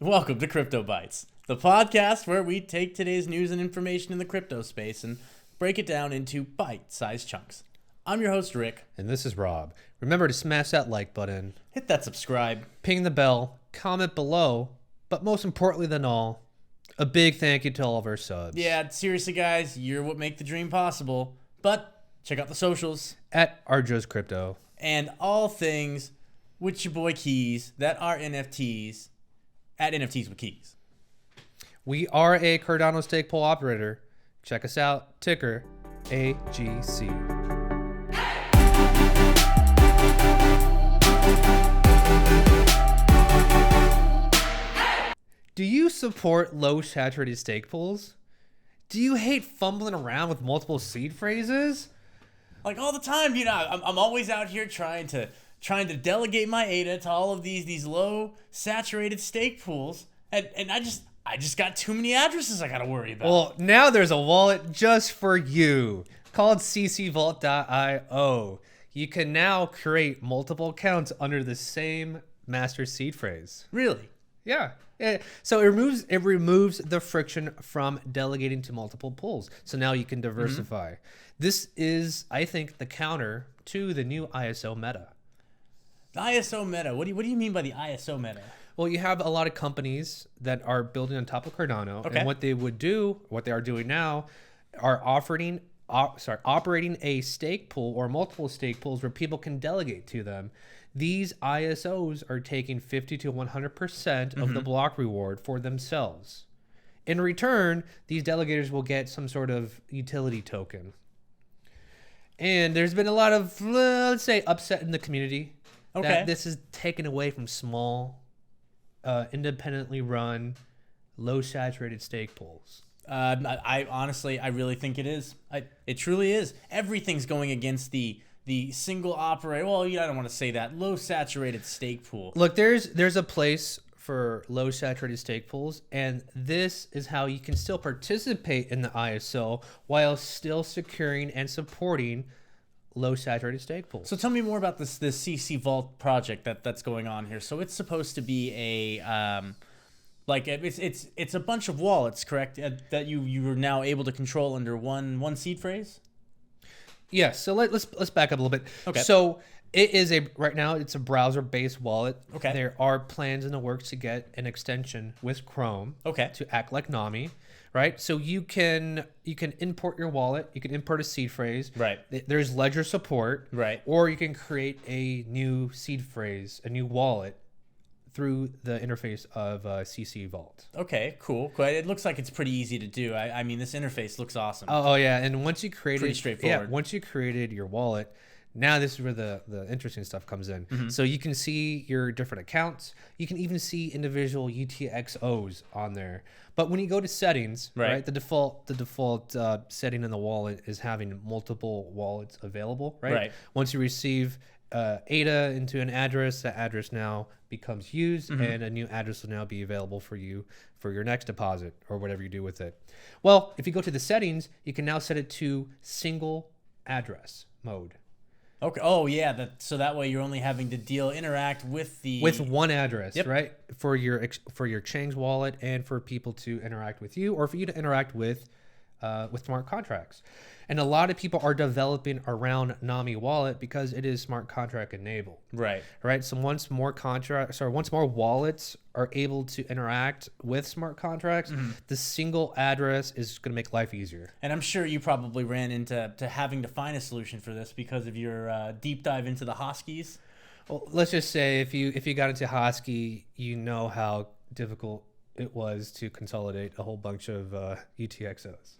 Welcome to CryptoBytes, the podcast where we take today's news and information in the crypto space and break it down into bite-sized chunks. I'm your host, Rick. And this is Rob. Remember to smash that like button, Hit that subscribe. ping the bell, comment below, but most importantly than all, a big thank you to all of our subs. Yeah, seriously, guys, you're what make the dream possible. But check out the socials At Argyros Crypto. and all things with your boy Keys that are NFTs at NFTs with Keys. We are a Cardano stake pool operator. Check us out. Ticker AGC. Do you support low saturated stake pools? Do you hate fumbling around with multiple seed phrases? Like all the time, I'm always out here trying to delegate my ADA to all of these low saturated stake pools, and I just got too many addresses I gotta worry about. Well, now there's a wallet just for you called ccvault.io. You can now create multiple accounts under the same master seed phrase. Really? Yeah. So it removes the friction from delegating to multiple pools. So now you can diversify. This is, I think, the counter to the new ISO meta. The ISO meta. What do you mean by the ISO meta? Well, you have a lot of companies that are building on top of Cardano, Okay. and what they would do, what they are doing now, are operating a stake pool or multiple stake pools where people can delegate to them. These ISOs are taking 50 to 100% of the block reward for themselves. In return, these delegators will get some sort of utility token. And there's been a lot of, let's say, upset in the community. Okay. That this is taken away from small, independently run, low saturated stake pools. I honestly, I really think it is. It truly is. Everything's going against the single operator. Well, I don't want to say that. Low saturated stake pool. Look, there's a place for low saturated stake pools, and this is how you can still participate in the ISO while still securing and supporting low saturated stake pools. So tell me more about this ccvault project that's going on here. So it's supposed to be a it's a bunch of wallets, correct? That you are now able to control under one seed phrase. Yes. So let's back up a little bit. Okay. So it is right now it's a browser based wallet. Okay. There are plans in the works to get an extension with Chrome. Okay. To act like Nami. Right, so you can import your wallet. You can import a seed phrase. Right. There's ledger support. Right. Or you can create a new seed phrase, a new wallet, through the interface of ccvault. Okay, cool. It looks like it's pretty easy to do. I mean, this interface looks awesome. Oh yeah, and once you created, Pretty straightforward. Yeah, once you created your wallet, now this is where the interesting stuff comes in. So you can see your different accounts. You can even see individual UTXOs on there. But when you go to settings, right, the default setting in the wallet is having multiple wallets available, right? Right. Once you receive ADA into an address, that address now becomes used, and a new address will now be available for you for your next deposit or whatever you do with it. Well, if you go to the settings, you can now set it to single address mode. Okay. Oh yeah. So that way you're only having to interact with One address, Yep. right? For your Chang's wallet and for people to interact with you or for you to interact with smart contracts. And a lot of people are developing around Nami wallet because it is smart contract enabled. Right. Right. So once more wallets are able to interact with smart contracts, the single address is going to make life easier. And I'm sure you probably ran into having to find a solution for this because of your deep dive into the Hoskies. Well, let's just say if you got into Hosky, you know how difficult it was to consolidate a whole bunch of UTXOs.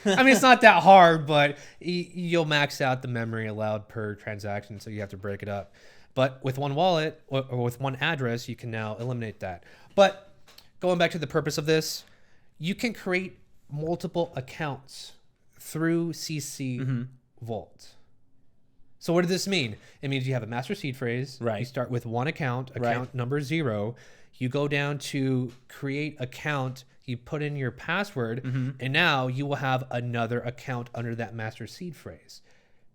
I mean, it's not that hard, but you'll max out the memory allowed per transaction, so you have to break it up. But with one wallet or with one address, you can now eliminate that. But going back to the purpose of this, you can create multiple accounts through ccvault. So what does this mean? It means you have a master seed phrase. Right. You start with one account number 0. You go down to create account, you put in your password, and now you will have another account under that master seed phrase.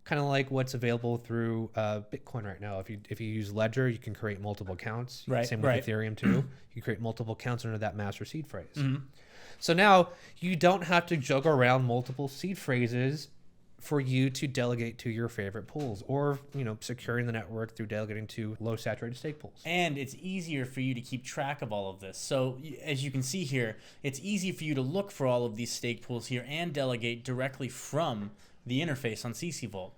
kind of like what's available through Bitcoin right now. If you use Ledger, you can create multiple accounts. Right. Same with Ethereum too. You can create multiple accounts under that master seed phrase. Mm-hmm. So now you don't have to juggle around multiple seed phrases for you to delegate to your favorite pools, or securing the network through delegating to low saturated stake pools. And it's easier for you to keep track of all of this. So as you can see here, it's easy for you to look for all of these stake pools here and delegate directly from the interface on ccvault.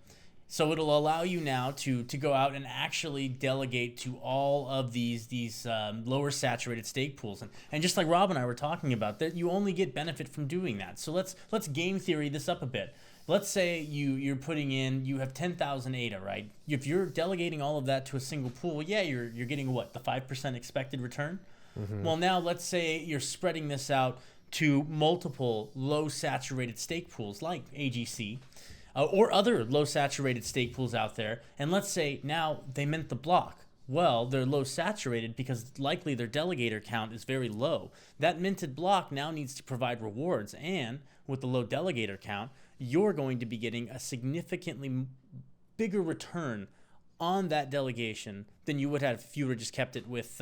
So it'll allow you now to go out and actually delegate to all of these lower saturated stake pools. And just like Rob and I were talking about, that you only get benefit from doing that. So let's game theory this up a bit. Let's say you have 10,000 ADA, right? If you're delegating all of that to a single pool, yeah, you're getting what, the 5% expected return? Mm-hmm. Well, now let's say you're spreading this out to multiple low saturated stake pools like AGC, or other low saturated stake pools out there. And let's say now they mint the block. Well, they're low saturated because likely their delegator count is very low. That minted block now needs to provide rewards, and with the low delegator count, you're going to be getting a significantly bigger return on that delegation than you would have if you were just kept it with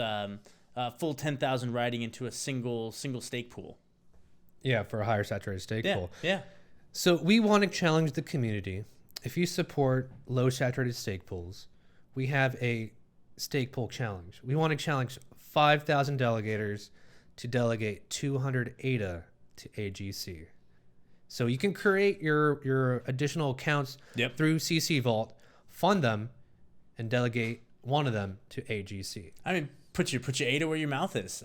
full 10,000 riding into a single stake pool. Yeah, for a higher saturated stake pool. Yeah. So we want to challenge the community. If you support low saturated stake pools, we have a stake pool challenge. We want to challenge 5,000 delegators to delegate 200 ADA to AGC. So you can create your additional accounts through ccvault, fund them, and delegate one of them to AGC. I mean, put your ADA where your mouth is.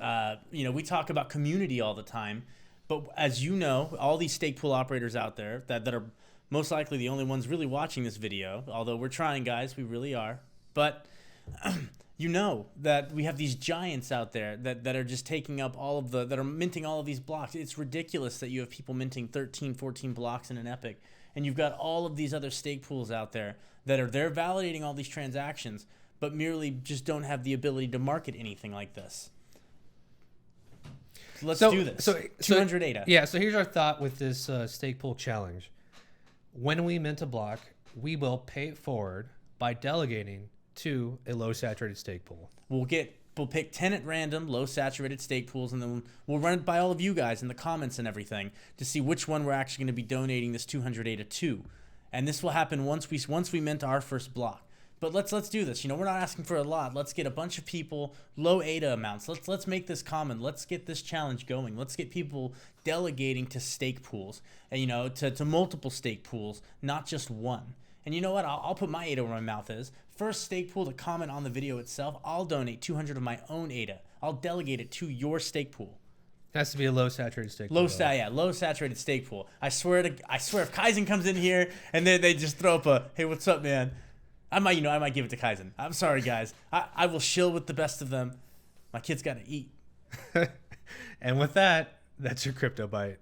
We talk about community all the time, but as you know, all these stake pool operators out there that are most likely the only ones really watching this video, although we're trying, guys, we really are. But you know that we have these giants out there that are just taking up that are minting all of these blocks. It's ridiculous that you have people minting 13, 14 blocks in an epic. And you've got all of these other stake pools out there they're validating all these transactions, but merely just don't have the ability to market anything like this. Let's do this. 200 ADA. Yeah, so here's our thought with this stake pool challenge. When we mint a block, we will pay it forward by delegating to a low saturated stake pool. We'll pick 10 at random low saturated stake pools, and then we'll run it by all of you guys in the comments and everything to see which one we're actually going to be donating this 200 ADA to. And this will happen once we mint our first block. But let's do this. We're not asking for a lot. Let's get a bunch of people, low ADA amounts. Let's make this common. Let's get this challenge going. Let's get people delegating to stake pools, and to multiple stake pools, not just one. And you know what? I'll put my ADA where my mouth is. First stake pool to comment on the video itself, I'll donate 200 of my own ADA. I'll delegate it to your stake pool. It has to be a low saturated stake pool. Low saturated stake pool. I swear if Kaizen comes in here and they just throw up a, hey, what's up, man? I might give it to Kaizen. I'm sorry, guys. I will shill with the best of them. My kid's got to eat. And with that, that's your CryptoByte.